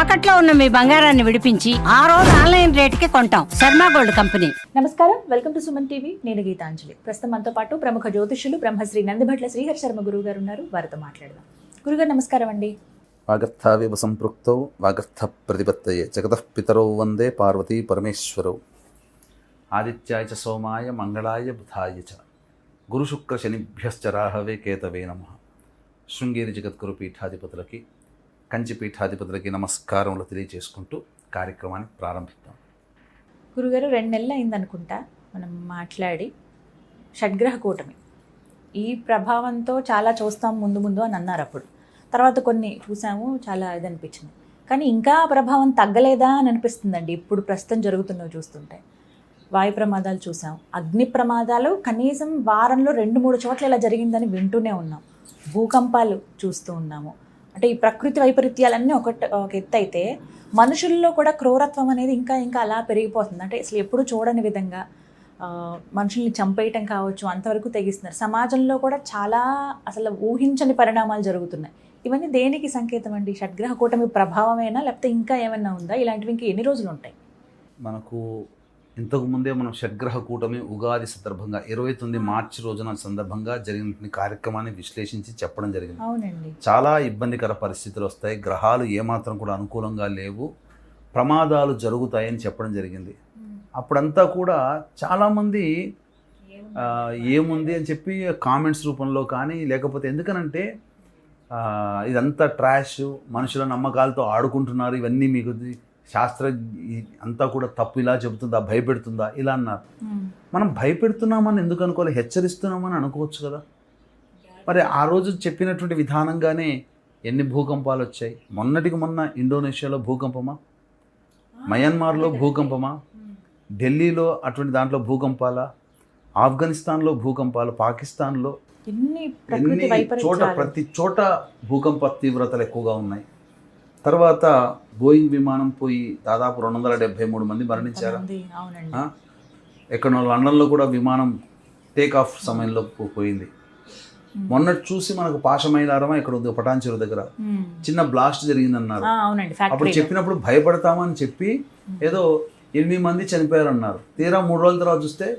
తాకట్లో ఉన్న మీ బంగారాన్ని విడిపించి ఆ రోజు ఆన్లైన్ రేటుకి కొంటాం. Sharma gold company. నమస్కారం, వెల్కమ్ టు సుమన్ టీవీ. నేను గీతాంజలి. ప్రస్తుతం మనతో పాటు ప్రముఖ జ్యోతిష్యులు బ్రహ్మశ్రీ నందిభట్ల శ్రీహరి శర్మ గురువు గారు ఉన్నారు. వారితో మాట్లాడదాం. గురుగారు నమస్కారం అండి. వాగర్థావివ సంపృక్తౌ వాగర్థ ప్రతిపత్తయే జగతః పితరౌ వందే పార్వతీ పరమేశ్వరౌ. ఆదిత్యాయ చ సోమాయ మంగళాయ బుధాయ చ గురుశుక్ర శనిభ్యశ్చ రాహవే కేతవే నమః. శృంగేరి జగద్గురు పీఠాధిపతులకి, కంచి పీఠాధిపతులకి నమస్కారములు తెలియజేసుకుంటూ కార్యక్రమాన్ని ప్రారంభిద్దాం. గురుగారు 2 నెలలు అయిందనుకుంటా మనం మాట్లాడి. షడ్గ్రహ కూటమి ఈ ప్రభావంతో చాలా చూస్తాం ముందు ముందు అని అన్నారు. అప్పుడు తర్వాత కొన్ని చూసాము, చాలా ఇది అనిపించింది. కానీ ఇంకా ప్రభావం తగ్గలేదా అని అనిపిస్తుందండి ఇప్పుడు ప్రస్తుతం జరుగుతున్నవి చూస్తుంటే. వాయు ప్రమాదాలు చూసాం, అగ్ని ప్రమాదాలు కనీసం వారంలో 2-3 చోట్ల ఇలా జరిగిందని వింటూనే ఉన్నాం. భూకంపాలు చూస్తూ ఉన్నాము. అంటే ఈ ప్రకృతి వైపరీత్యాలన్నీ ఒక ఎత్తు అయితే, మనుషుల్లో కూడా క్రూరత్వం అనేది ఇంకా ఇంకా అలా పెరిగిపోతుంది. అంటే అసలు ఎప్పుడు చూడని విధంగా మనుషుల్ని చంపేయటం కావచ్చు, అంతవరకు తెగిస్తున్నారు. సమాజంలో కూడా చాలా అసలు ఊహించని పరిణామాలు జరుగుతున్నాయి. ఇవన్నీ దేనికి సంకేతం అండి? షడ్గ్రహ కూటమి ప్రభావమేనా, లేకపోతే ఇంకా ఏమైనా ఉందా? ఇలాంటివి ఇంకా ఎన్ని రోజులు ఉంటాయి? మనకు ఇంతకుముందే మనం షడ్గ్రహ కూటమి ఉగాది సందర్భంగా 29 మార్చి రోజున సందర్భంగా జరిగిన కార్యక్రమాన్ని విశ్లేషించి చెప్పడం జరిగింది. అవునండి. చాలా ఇబ్బందికర పరిస్థితులు వస్తాయి, గ్రహాలు ఏమాత్రం కూడా అనుకూలంగా లేవు, ప్రమాదాలు జరుగుతాయని చెప్పడం జరిగింది. అప్పుడంతా కూడా చాలామంది ఏముంది అని చెప్పి కామెంట్స్ రూపంలో కానీ, లేకపోతే ఎందుకనంటే ఇదంతా ట్రాష్, మనుషుల నమ్మకాలతో ఆడుకుంటున్నారు, ఇవన్నీ మీకు శాస్త్ర అంతా కూడా తప్పు, ఇలా చెబుతుందా, భయపెడుతుందా, ఇలా అన్నారు. మనం భయపెడుతున్నామని ఎందుకు అనుకోవాలి, హెచ్చరిస్తున్నామని అనుకోవచ్చు కదా. మరి ఆ రోజు చెప్పినటువంటి విధానంగానే ఎన్ని భూకంపాలు వచ్చాయి. మొన్నటికి మొన్న ఇండోనేషియాలో భూకంపమా, మయన్మార్లో భూకంపమా, ఢిల్లీలో అటువంటి దాంట్లో భూకంపాలా, ఆఫ్ఘనిస్తాన్లో భూకంపాలు, పాకిస్తాన్లో ఎన్ని చోట, ప్రతి చోట భూకంప తీవ్రతలు ఎక్కువగా ఉన్నాయి. తర్వాత బోయింగ్ విమానం పోయి దాదాపు 273 మంది మరణించారు. ఎక్కడో లండన్లో కూడా విమానం టేక్ ఆఫ్ సమయంలో పోయింది. మొన్నటి చూసి మనకు పాశమైలారమా ఇక్కడ ఉంది, పటాన్చెరు దగ్గర చిన్న బ్లాస్ట్ జరిగిందన్నారు. అప్పుడు చెప్పినప్పుడు భయపడతామని చెప్పి ఏదో 8 మంది చనిపోయారు అన్నారు. తీరా 3 రోజుల తర్వాత చూస్తే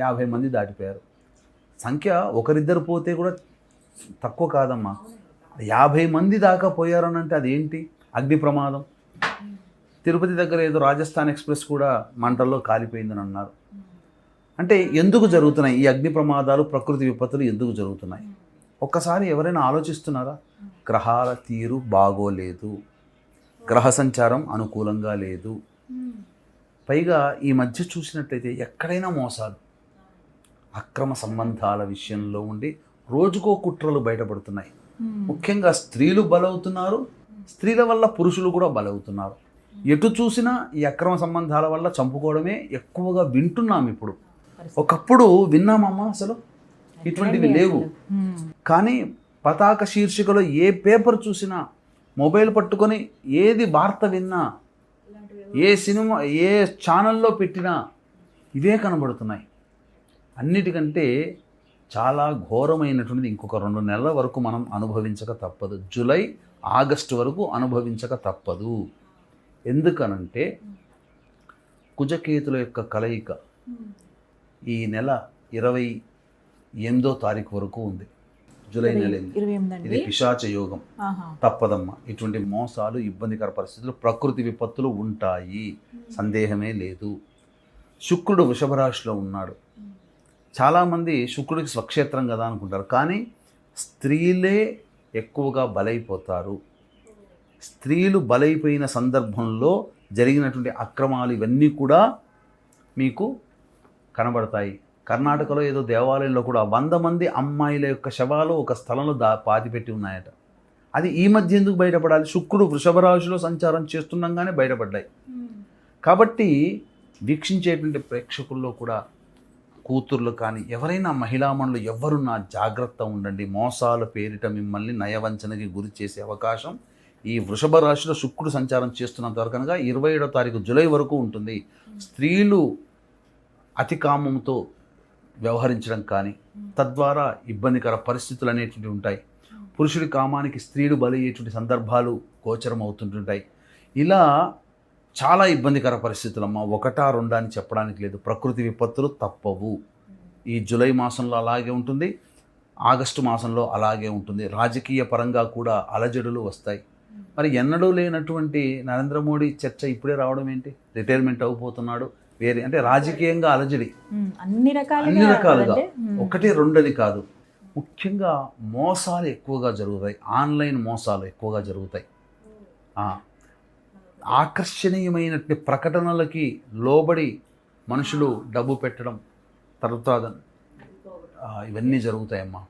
50 మంది దాటిపోయారు. సంఖ్య ఒకరిద్దరు పోతే కూడా తక్కువ కాదమ్మా. 50 మంది దాకా పోయారనంటే అదేంటి? అగ్ని ప్రమాదం. తిరుపతి దగ్గర ఏదో రాజస్థాన్ ఎక్స్ప్రెస్ కూడా మంటల్లో కాలిపోయిందని అన్నారు. అంటే ఎందుకు జరుగుతున్నాయి ఈ అగ్ని ప్రమాదాలు, ప్రకృతి విపత్తులు ఎందుకు జరుగుతున్నాయి? ఒక్కసారి ఎవరైనా ఆలోచిస్తున్నారా? గ్రహాల తీరు బాగోలేదు, గ్రహ సంచారం అనుకూలంగా లేదు. పైగా ఈ మధ్య చూసినట్లయితే ఎక్కడైనా మోసాలు, అక్రమ సంబంధాల విషయంలో ఉండి రోజుకో కుట్రలు బయటపడుతున్నాయి. ముఖ్యంగా స్త్రీలు బలవుతున్నారు, స్త్రీల వల్ల పురుషులు కూడా బలవుతున్నారు. ఎటు చూసినా ఈ అక్రమ సంబంధాల వల్ల చంపుకోవడమే ఎక్కువగా వింటున్నాం ఇప్పుడు. ఒకప్పుడు విన్నామమ్మా, అసలు ఇటువంటివి లేవు. కానీ పతాక శీర్షికలో ఏ పేపర్ చూసినా, మొబైల్ పట్టుకొని ఏది వార్త విన్నా, ఏ సినిమా, ఏ ఛానల్లో పెట్టినా ఇవే కనబడుతున్నాయి. అన్నిటికంటే చాలా ఘోరమైనటువంటిది ఇంకొక 2 నెలల వరకు మనం అనుభవించక తప్పదు. జూలై, ఆగస్టు వరకు అనుభవించక తప్పదు. ఎందుకనంటే కుజకేతుల యొక్క కలయిక ఈ నెల 28వ తారీఖు వరకు ఉంది. జూలై నెల ఇది పిశాచ యోగం. తప్పదమ్మా. ఇటువంటి మోసాలు, ఇబ్బందికర పరిస్థితులు, ప్రకృతి విపత్తులు ఉంటాయి, సందేహమే లేదు. శుక్రుడు వృషభ రాశిలో ఉన్నాడు. చాలామంది శుక్రుడికి స్వక్షేత్రం కదా అనుకుంటారు, కానీ స్త్రీలే ఎక్కువగా బలైపోతారు. స్త్రీలు బలైపోయిన సందర్భంలో జరిగినటువంటి అక్రమాలు ఇవన్నీ కూడా మీకు కనబడతాయి. కర్ణాటకలో ఏదో దేవాలయంలో కూడా 100 మంది అమ్మాయిల యొక్క శవాలు ఒక స్థలంలో పాతిపెట్టి ఉన్నాయట. అది ఈ మధ్య ఎందుకు బయటపడాలి? శుక్రుడు వృషభ రాశిలో సంచారం చేస్తుండగానే బయటపడ్డాయి. కాబట్టి వీక్షించేటువంటి ప్రేక్షకుల్లో కూడా కూతుర్లు కానీ ఎవరైనా మహిళామణులు ఎవరున్నా జాగ్రత్త ఉండండి. మోసాల పేరిట మిమ్మల్ని నయవంచనకి గురి చేసే అవకాశం ఈ వృషభ రాశిలో శుక్రుడు సంచారం చేస్తున్నంత వరకు, కనుక 27వ తారీఖు జూలై వరకు ఉంటుంది. స్త్రీలు అతి కామంతో వ్యవహరించడం కానీ, తద్వారా ఇబ్బందికర పరిస్థితులు అనేటువంటివి ఉంటాయి. పురుషుడి కామానికి స్త్రీలు బలయ్యేటువంటి సందర్భాలు గోచరం అవుతుంటుంటాయి. ఇలా చాలా ఇబ్బందికర పరిస్థితులమ్మా. ఒకటా రెండా అని చెప్పడానికి లేదు. ప్రకృతి విపత్తులు తప్పవు. ఈ జూలై మాసంలో అలాగే ఉంటుంది, ఆగస్టు మాసంలో అలాగే ఉంటుంది. రాజకీయ పరంగా కూడా అలజడులు వస్తాయి. మరి ఎన్నడూ లేనటువంటి నరేంద్ర మోడీ చర్చ ఇప్పుడే రావడం ఏంటి? రిటైర్మెంట్ అయిపోతున్నాడు, వేరే అంటే రాజకీయంగా అలజడి అన్ని రకాలుగా, ఒకటి రెండని కాదు. ముఖ్యంగా మోసాలు ఎక్కువగా జరుగుతాయి, ఆన్లైన్ మోసాలు ఎక్కువగా జరుగుతాయి. ఆకర్షణీయమైనటువంటి ప్రకటనలకి లోబడి మనుషులు డబ్బు పెట్టడం, తర్వాత ఇవన్నీ జరుగుతాయమ్మా.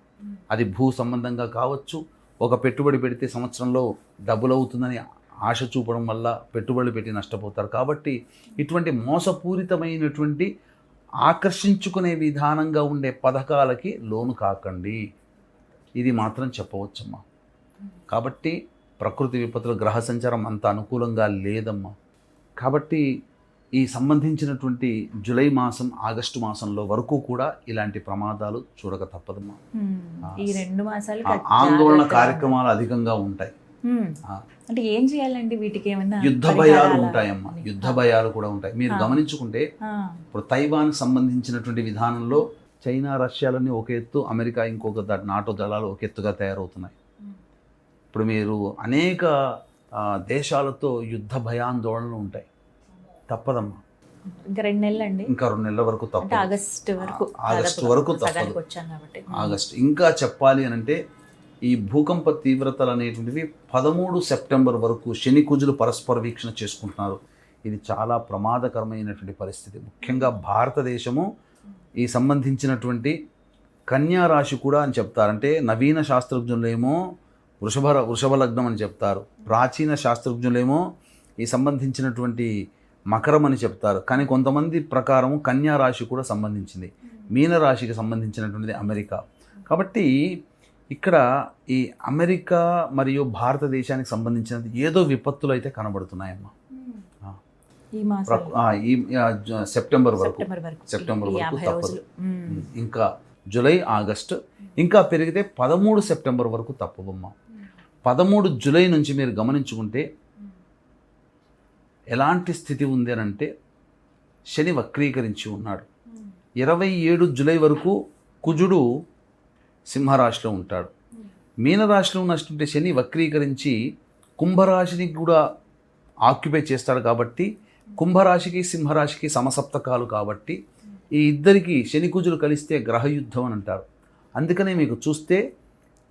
అది భూ సంబంధంగా కావచ్చు. ఒక పెట్టుబడి పెడితే సంవత్సరంలో డబ్బులు అవుతుందని ఆశ చూపడం వల్ల పెట్టుబడులు పెట్టి నష్టపోతారు. కాబట్టి ఇటువంటి మోసపూరితమైనటువంటి ఆకర్షించుకునే విధానంగా ఉండే పథకాలకి లోను కాకండి. ఇది మాత్రం చెప్పవచ్చమ్మా. కాబట్టి ప్రకృతి విపత్తుల గ్రహ సంచారం అంత అనుకూలంగా లేదమ్మా. కాబట్టి ఈ సంబంధించినటువంటి జూలై మాసం, ఆగస్టు మాసంలో వరకు కూడా ఇలాంటి ప్రమాదాలు చూడక తప్పదమ్మా. ఈ 2 మాసాలు ఆందోళన కార్యక్రమాలు అధికంగా ఉంటాయి. అంటే ఏం చేయాలండి వీటికి? ఏమన్నా యుద్ధ భయాలు ఉంటాయమ్మా. యుద్ధ భయాలు కూడా ఉంటాయి. మీరు గమనించుకుంటే ఇప్పుడు తైవాన్ సంబంధించినటువంటి విధానంలో చైనా, రష్యాలన్నీ ఒక ఎత్తు, అమెరికా ఇంకొక నాటో దళాలు ఒక ఎత్తుగా తయారవుతున్నాయి. ఇప్పుడు మీరు అనేక దేశాలతో యుద్ధ భయాందోళనలు ఉంటాయి. తప్పదమ్మా. ఇంకా 2 నెలలు అండి. ఇంకా 2 నెలల వరకు తప్పదు. ఆగస్టు వరకు తప్పదు. ఆగస్టు ఇంకా చెప్పాలి అని అంటే ఈ భూకంప తీవ్రతలు అనేటువంటివి 13 సెప్టెంబర్ వరకు శని కుజులు పరస్పర వీక్షణ చేసుకుంటున్నారు. ఇది చాలా ప్రమాదకరమైనటువంటి పరిస్థితి. ముఖ్యంగా భారతదేశము ఈ సంబంధించినటువంటి కన్యా రాశి కూడా అని చెప్తారంటే, నవీన శాస్త్రజ్ఞులేమో వృషభ లగ్నం అని చెప్తారు, ప్రాచీన శాస్త్రజ్ఞులేమో ఈ సంబంధించినటువంటి మకరం అని చెప్తారు. కానీ కొంతమంది ప్రకారం కన్యా రాశి కూడా సంబంధించింది, మీనరాశికి సంబంధించినటువంటిది అమెరికా. కాబట్టి ఇక్కడ ఈ అమెరికా మరియు భారతదేశానికి సంబంధించిన ఏదో విపత్తులు అయితే కనబడుతున్నాయమ్మా. ఈ సెప్టెంబర్ వరకు తప్పదు. ఇంకా జూలై, ఆగస్టు ఇంకా పెరిగితే 13 సెప్టెంబర్ వరకు తప్పవమ్మా. 13 జూలై నుంచి మీరు గమనించుకుంటే ఎలాంటి స్థితి ఉంది అని అంటే, శని వక్రీకరించి ఉన్నాడు. 27 జూలై వరకు కుజుడు సింహరాశిలో ఉంటాడు. మీనరాశిలో ఉన్నటువంటి శని వక్రీకరించి కుంభరాశిని కూడా ఆక్యుపై చేస్తాడు. కాబట్టి కుంభరాశికి సింహరాశికి సమసప్తకాలు. కాబట్టి ఈ ఇద్దరికి శని కుజులు కలిస్తే గ్రహయుద్ధం అని అంటారు. అందుకనే మీకు చూస్తే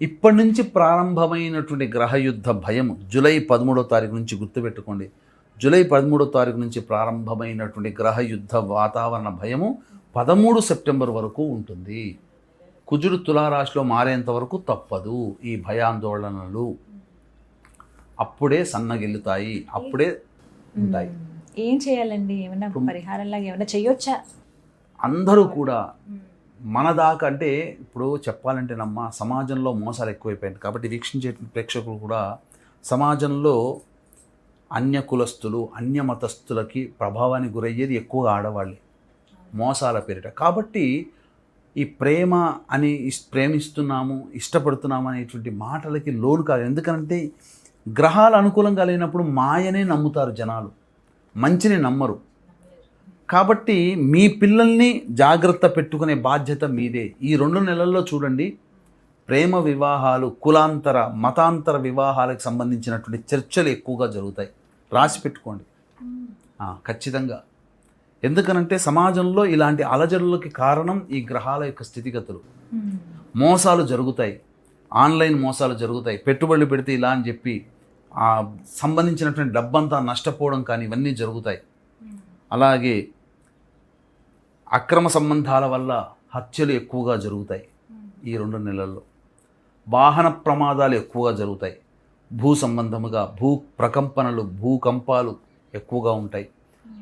ఇప్పటి నుంచి ప్రారంభమైనటువంటి గ్రహయుద్ధ భయం జూలై 13వ తారీఖు నుంచి గుర్తుపెట్టుకోండి. జూలై 13వ తారీఖు నుంచి ప్రారంభమైనటువంటి గ్రహయుద్ధ వాతావరణ భయము 13 సెప్టెంబర్ వరకు ఉంటుంది. కుజుడు తులారాశిలో మారేంత వరకు తప్పదు ఈ భయాందోళనలు. అప్పుడే సన్నగిల్లుతాయి, అప్పుడే ఉంటాయి. ఏం చేయాలండి? ఏమైనా పరిహారంలాగా ఏమైనా చేయొచ్చా? అందరూ కూడా మన దాకా అంటే ఇప్పుడు చెప్పాలంటే సమాజంలో మోసాలు ఎక్కువైపోయాయి. కాబట్టి వీక్షించే ప్రేక్షకులు కూడా సమాజంలో అన్య కులస్తులు, అన్య మతస్థులకి ప్రభావానికి గురయ్యేది ఎక్కువగా ఆడవాళ్ళే మోసాల పేరిట. కాబట్టి ఈ ప్రేమ అని ప్రేమిస్తున్నాము, ఇష్టపడుతున్నాము అనేటువంటి మాటలకి లోను కాదు. ఎందుకంటే గ్రహాలు అనుకూలంగా లేనప్పుడు మాయనే నమ్ముతారు జనాలు, మంచిని నమ్మరు. కాబట్టి మీ పిల్లల్ని జాగ్రత్త పెట్టుకునే బాధ్యత మీదే. ఈ 2 నెలల్లో చూడండి, ప్రేమ వివాహాలు, కులాంతర మతాంతర వివాహాలకు సంబంధించినటువంటి చర్చలు ఎక్కువగా జరుగుతాయి. రాసి పెట్టుకోండి ఖచ్చితంగా. ఎందుకనంటే సమాజంలో ఇలాంటి అలజడులకి కారణం ఈ గ్రహాల యొక్క స్థితిగతులు. మోసాలు జరుగుతాయి, ఆన్లైన్ మోసాలు జరుగుతాయి. పెట్టుబడులు పెడితే ఇలా అని చెప్పి సంబంధించినటువంటి డబ్బంతా నష్టపోవడం కానీ ఇవన్నీ జరుగుతాయి. అలాగే అక్రమ సంబంధాల వల్ల హత్యలు ఎక్కువగా జరుగుతాయి ఈ 2 నెలల్లో. వాహన ప్రమాదాలు ఎక్కువగా జరుగుతాయి. భూ సంబంధముగా భూ ప్రకంపనలు, భూకంపాలు ఎక్కువగా ఉంటాయి.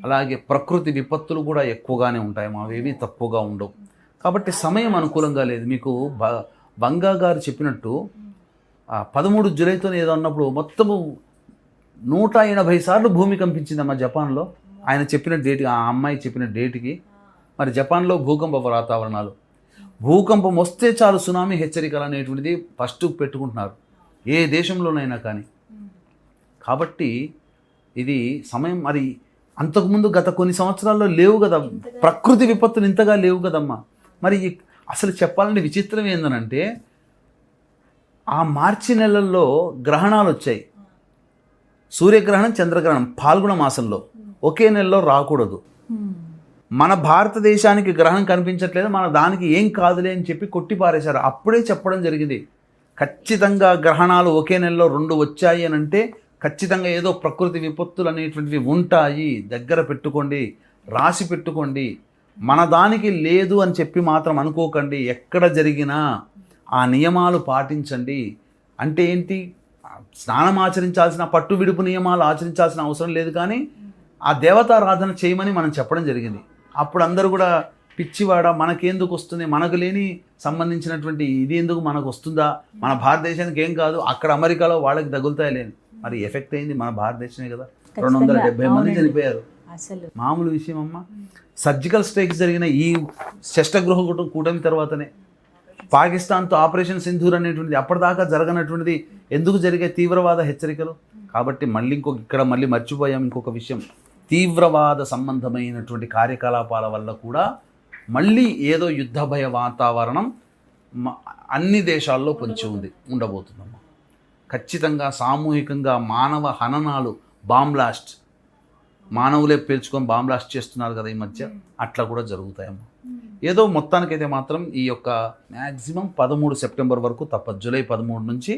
అలాగే ప్రకృతి విపత్తులు కూడా ఎక్కువగానే ఉంటాయి. మావేవి తక్కువగా ఉండవు. కాబట్టి సమయం అనుకూలంగా లేదు. మీకు బంగా గారు చెప్పినట్టు 13 జూలైతో ఏదో అన్నప్పుడు మొత్తము 180 సార్లు భూమి కంపించిందమ్మా జపాన్లో. ఆయన చెప్పిన డేట్, ఆ అమ్మాయి చెప్పిన డేట్కి. మరి జపాన్లో భూకంప వాతావరణాలు, భూకంపం వస్తే చాలు సునామీ హెచ్చరికలు అనేటువంటిది ఫస్ట్ పెట్టుకుంటున్నారు ఏ దేశంలోనైనా కానీ. కాబట్టి ఇది సమయం మరి అంతకుముందు గత కొన్ని సంవత్సరాల్లో లేవు కదా, ప్రకృతి విపత్తులు ఇంతగా లేవు కదమ్మా. మరి అసలు చెప్పాలంటే విచిత్రం ఏందనంటే ఆ మార్చి నెలల్లో గ్రహణాలు వచ్చాయి. సూర్యగ్రహణం, చంద్రగ్రహణం పాల్గొన మాసంలో ఒకే నెలలో రాకూడదు. మన భారతదేశానికి గ్రహణం కనిపించట్లేదు, మన దానికి ఏం కాదులే అని చెప్పి కొట్టిపారేశారు. అప్పుడే చెప్పడం జరిగింది, ఖచ్చితంగా గ్రహణాలు ఒకే నెలలో 2 వచ్చాయి అని అంటే ఖచ్చితంగా ఏదో ప్రకృతి విపత్తులు అనేటువంటివి ఉంటాయి, దగ్గర పెట్టుకోండి, రాసి పెట్టుకోండి. మన దానికి లేదు అని చెప్పి మాత్రం అనుకోకండి. ఎక్కడ జరిగినా ఆ నియమాలు పాటించండి. అంటే ఏంటి, స్నానం ఆచరించాల్సిన, పట్టు విడుపు నియమాలు ఆచరించాల్సిన అవసరం లేదు, కానీ ఆ దేవతారాధన చేయమని మనం చెప్పడం జరిగింది. అప్పుడు అందరూ కూడా పిచ్చివాడ, మనకేందుకు వస్తుంది, మనకు లేని సంబంధించినటువంటి ఇది ఎందుకు మనకు వస్తుందా, మన భారతదేశానికి ఏం కాదు, అక్కడ అమెరికాలో వాళ్ళకి తగులుతాయి లేని. మరి ఎఫెక్ట్ అయింది మన భారతదేశమే కదా. 270 మంది చనిపోయారు, అసలు మామూలు విషయం అమ్మ. సర్జికల్ స్ట్రైక్స్ జరిగిన ఈ షష్టగృహ కూటమి తర్వాతనే పాకిస్తాన్తో ఆపరేషన్ సింధూర్ అనేటువంటిది అప్పటిదాకా జరగనటువంటిది ఎందుకు జరిగే తీవ్రవాద హెచ్చరికలు. కాబట్టి మళ్ళీ ఇక్కడ మళ్ళీ మర్చిపోయాం ఇంకొక విషయం, తీవ్రవాద సంబంధమైనటువంటి కార్యకలాపాల వల్ల కూడా మళ్ళీ ఏదో యుద్ధ భయ వాతావరణం అన్ని దేశాల్లో పొంచి ఉండబోతుందమ్మా. ఖచ్చితంగా సామూహికంగా మానవ హననాలు, బాంబ్ బ్లాస్ట్, మానవులే పేల్చుకొని బాంబ్ బ్లాస్ట్ చేస్తున్నారు కదా ఈ మధ్య, అట్లా కూడా జరుగుతాయమ్మా. ఏదో మొత్తానికైతే మాత్రం ఈ యొక్క మ్యాక్సిమం 13 సెప్టెంబర్ వరకు తప్పదు. జూలై 13 నుంచి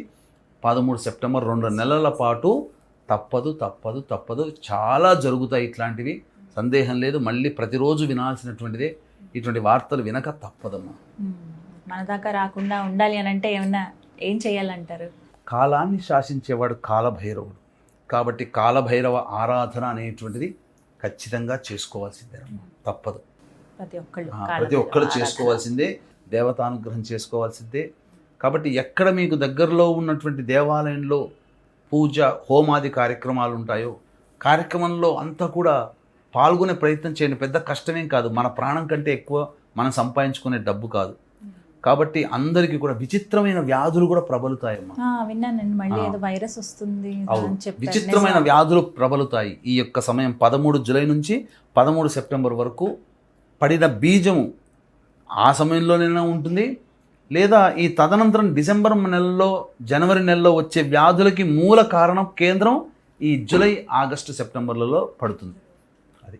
13 సెప్టెంబర్ 2 నెలల పాటు తప్పదు. చాలా జరుగుతాయి ఇట్లాంటివి, సందేహం లేదు. మళ్ళీ ప్రతిరోజు వినాల్సినటువంటిదే. ఇటువంటి వార్తలు వినక తప్పదమ్మా. మన దాకా రాకుండా ఉండాలి అని అంటే ఏం చేయాలంటారు? కాలాన్ని శాసించేవాడు కాలభైరవుడు. కాబట్టి కాలభైరవ ఆరాధన అనేటువంటిది ఖచ్చితంగా చేసుకోవాల్సిందేనమ్మా, తప్పదు. ప్రతి ఒక్కళ్ళు చేసుకోవాల్సిందే, దేవతానుగ్రహం చేసుకోవాల్సిందే. కాబట్టి ఎక్కడ మీకు దగ్గరలో ఉన్నటువంటి దేవాలయంలో పూజ హోమాది కార్యక్రమాలు ఉంటాయో కార్యక్రమంలో అంతా కూడా పాల్గొనే ప్రయత్నం చేయండి. పెద్ద కష్టమేం కాదు, మన ప్రాణం కంటే ఎక్కువ మనం సంపాదించుకునే డబ్బు కాదు. కాబట్టి అందరికీ కూడా విచిత్రమైన వ్యాధులు కూడా ప్రబలుతాయమ్మా. విన్నానండి, మళ్ళీ ఏదో వైరస్ వస్తుంది, విచిత్రమైన వ్యాధులు ప్రబలుతాయి. ఈ యొక్క సమయం 13 జూలై నుంచి 13 సెప్టెంబర్ వరకు పడిన బీజము ఆ సమయంలోనైనా ఉంటుంది, లేదా ఈ తదనంతరం డిసెంబర్ నెలలో, జనవరి నెలలో వచ్చే వ్యాధులకి మూల కారణం కేంద్రం ఈ జూలై, ఆగస్టు, సెప్టెంబర్లలో పడుతుంది. అది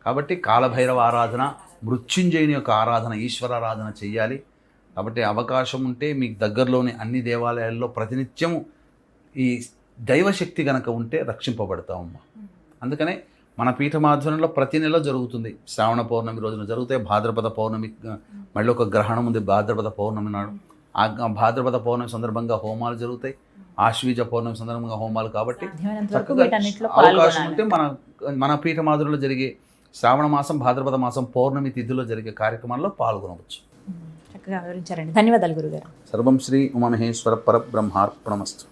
కాబట్టి కాలభైరవ ఆరాధన, మృత్యుంజయుని యొక్క ఆరాధన, ఈశ్వరారాధన చెయ్యాలి. కాబట్టి అవకాశం ఉంటే మీకు దగ్గరలోని అన్ని దేవాలయాల్లో ప్రతినిత్యము ఈ దైవశక్తి గనక ఉంటే రక్షింపబడతామమ్మా. అందుకనే మన పీఠమాధ్వర్యంలో ప్రతి నెల జరుగుతుంది. శ్రావణ పౌర్ణమి రోజున జరుగుతాయి, భాద్రపద పౌర్ణమి మళ్ళీ ఒక గ్రహణం ఉంది భాద్రపద పౌర్ణమి నాడు. ఆ భాద్రపద పౌర్ణమి సందర్భంగా హోమాలు జరుగుతాయి, ఆశ్వీజ పౌర్ణమి సందర్భంగా హోమాలు. కాబట్టి చక్కగా అవకాశం ఉంటే మన పీఠమాధ్వర్యంలో జరిగే శ్రావణ మాసం, భాద్రపద మాసం పౌర్ణమి తిథిలో జరిగే కార్యక్రమాల్లో పాల్గొనవచ్చు. చక్కగా వివరించారండి, ధన్యవాదాలు గురుగారు. సర్వం శ్రీ ఉమామహేశ్వర పరబ్రహ్మార్పణమస్తు.